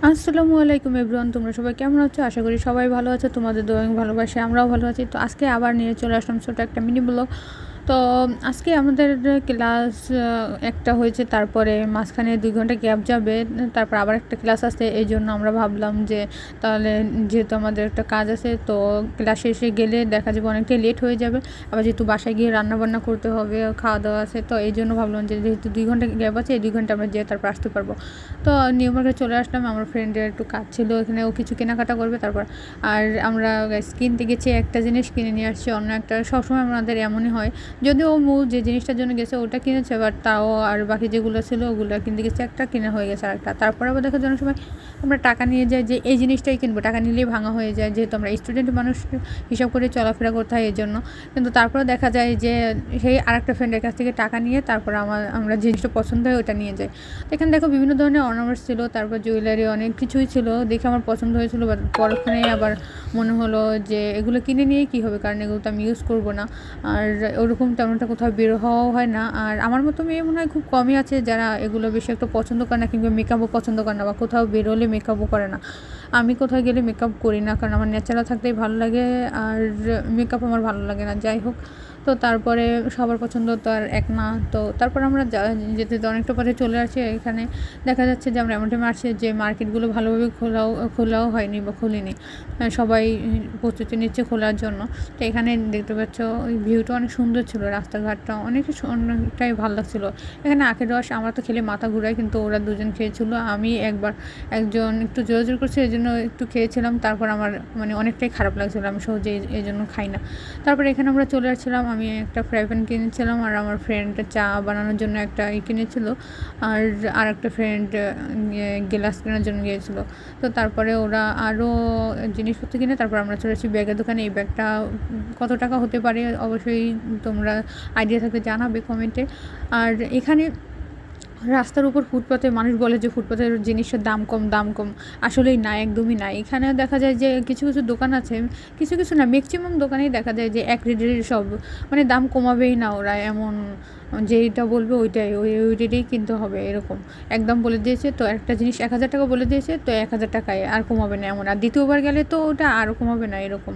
আসসালামু আলাইকুম এভরিওয়ান, তোমরা সবাই কেমন আছো? আশা করি সবাই ভালো আছো। তোমাদের দোয়া এবং ভালোবাসায় আমরাও ভালো আছি। তো আজকে আবার নিয়ে চলে আসলাম ছোটো একটা মিনি ব্লগ। তো আজকে আমাদের ক্লাস একটা হয়েছে, তারপরে মাঝখানে 2 ঘন্টা গ্যাপ যাবে, তারপর আবার একটা ক্লাস আছে। এই জন্য আমরা ভাবলাম যে তাহলে যেহেতু আমাদের একটা কাজ আছে, তো ক্লাস শেষে গেলে দেখা যাবে অনেকটাই লেট হয়ে যাবে। আবার যেহেতু বাসায় গিয়ে রান্নাবান্না করতে হবে, খাওয়া দাওয়া আছে, তো এই জন্য ভাবলাম যে যেহেতু 2 ঘন্টা গ্যাপ আছে, এই 2 ঘন্টা আমরা যেয়ে তারপর আসতে পারবো। তো নিউ মার্কেটে চলে আসলাম। আমার ফ্রেন্ডের একটু কাজ ছিল এখানে, ও কিছু কেনাকাটা করবে। তারপর আর আমরা কিনতে গেছি, একটা জিনিস কিনে নিয়ে আসছি, অন্য একটা। সবসময় আমাদের এমনই হয়, যদিও মূল যে জিনিসটার জন্য গেছে ওটা কিনেছে, বাট তাও আর বাকি যেগুলো ছিল ওগুলো কিনতে গেছে, একটা কিনা হয়ে গেছে আরেকটা। তারপর আবার দেখা যায় অনেক সময় আমরা টাকা নিয়ে যাই যে এই জিনিসটাই কিনবো, টাকা নিলেই ভাঙা হয়ে যায়, যেহেতু আমরা স্টুডেন্ট মানুষ, হিসাব করে চলাফেরা করতে হয় এই জন্য। কিন্তু তারপরে দেখা যায় যে সেই আরেকটা ফ্রেন্ডের কাছ থেকে টাকা নিয়ে তারপর আমরা জিনিসটা পছন্দ হয় ওটা নিয়ে যাই। তো এখানে দেখো বিভিন্ন ধরনের অর্নামেন্টস ছিল, তারপর জুয়েলারি অনেক কিছুই ছিল, দেখে আমার পছন্দ হয়েছিল। বাট পরক্ষণে আবার মনে হলো যে এগুলো কিনে নিয়ে কী হবে, কারণ এগুলো তো আমি ইউজ করবো না। আর ওরকম তেমনটা কোথাও বের হওয়াও হয় না। আর আমার মতো মেয়ে মনে হয় খুব কমই আছে যারা এগুলো বেশি একটা পছন্দ করে না, কিংবা মেকআপও পছন্দ করে না, বা কোথাও বেরোলে মেকআপও করে না। আমি কোথাও গেলে মেকআপ করি না, কারণ আমার ন্যাচারাল থাকতেই ভালো লাগে, আর মেকআপ আমার ভালো লাগে না। যাই হোক, তো তারপরে সবার পছন্দ তো আর এক না। তো তারপর আমরা যেতে অনেকটা পথে চলে আসি। এখানে দেখা যাচ্ছে যে আমরা এমন টাইমে আসছি যে মার্কেটগুলো ভালোভাবে খোলাও হয়নি বা খুলিনি, সবাই প্রস্তুতি নিচ্ছে খোলার জন্য। তো এখানে দেখতে পাচ্ছ ওই ভিউটা অনেক সুন্দর ছিল, রাস্তাঘাটটা অনেকটাই ভালো লাগছিলো। এখানে আখের রস আমরা তো খেলে মাথা ঘুরাই, কিন্তু ওরা দুজন খেয়েছিল। আমি একজন একটু জোর করছে, এই জন্য একটু খেয়েছিলাম। তারপর আমার মানে অনেকটাই খারাপ লাগছিলো, আমি সহজে এই জন্য খাই না। তারপর এখানে আমরা চলে আসছিলাম, আমি একটা ফ্রাই প্যান কিনেছিলাম, আর আমার ফ্রেন্ড চা বানানোর জন্য একটা কিনেছিল, আর একটা ফ্রেন্ড গ্লাস কেনার জন্য গিয়েছিলো। তো তারপরে ওরা আরও জিনিসপত্র কিনে তারপর আমরা চলে আসি ব্যাগের দোকানে। এই ব্যাগটা কত টাকা হতে পারে অবশ্যই তোমরা আইডিয়া থাকলে জানাবে কমেন্টে। আর এখানে রাস্তার উপর ফুটপাতে মানুষ বলে যে ফুটপাতের জিনিসের দাম কম, আসলেই না, একদমই না। এখানে দেখা যায় যে কিছু কিছু দোকান আছে, কিছু না, ম্যাক্সিমাম দোকানেই দেখা যায় যে এক রেটের সব, মানে দাম কমাবেই না ওরা, এমন যেইটা বলবে ওই রেটেই কিনতে হবে এরকম। একদম বলে দিয়েছে, তো একটা জিনিস 1,000 টাকা বলে দিয়েছে, তো 1,000 টাকায় আর কমাবে না এমন। আর দ্বিতীয়বার গেলে তো ওটা আরও কমাবে না এরকম।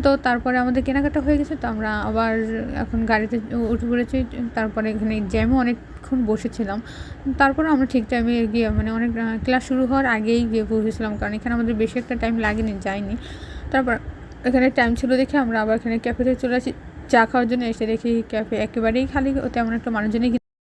তো তারপরে আমাদের কেনাকাটা হয়ে গেছে, তো আমরা আবার এখন গাড়িতে উঠে পড়েছি। তারপরে এখানে জ্যামও অনেকক্ষণ বসেছিলাম। তারপরে আমরা ঠিক টাইমে গিয়ে, মানে অনেক ক্লাস শুরু হওয়ার আগেই গিয়ে পৌঁছেছিলাম, কারণ এখানে আমাদের বেশি একটা টাইম লাগেনি, যায়নি। তারপর এখানে টাইম ছিল দেখে আমরা আবার এখানে ক্যাফেতে চলে আসি চা খাওয়ার জন্য। এসে দেখি ক্যাফে একেবারেই খালি, তেমন একটা মানুষজনই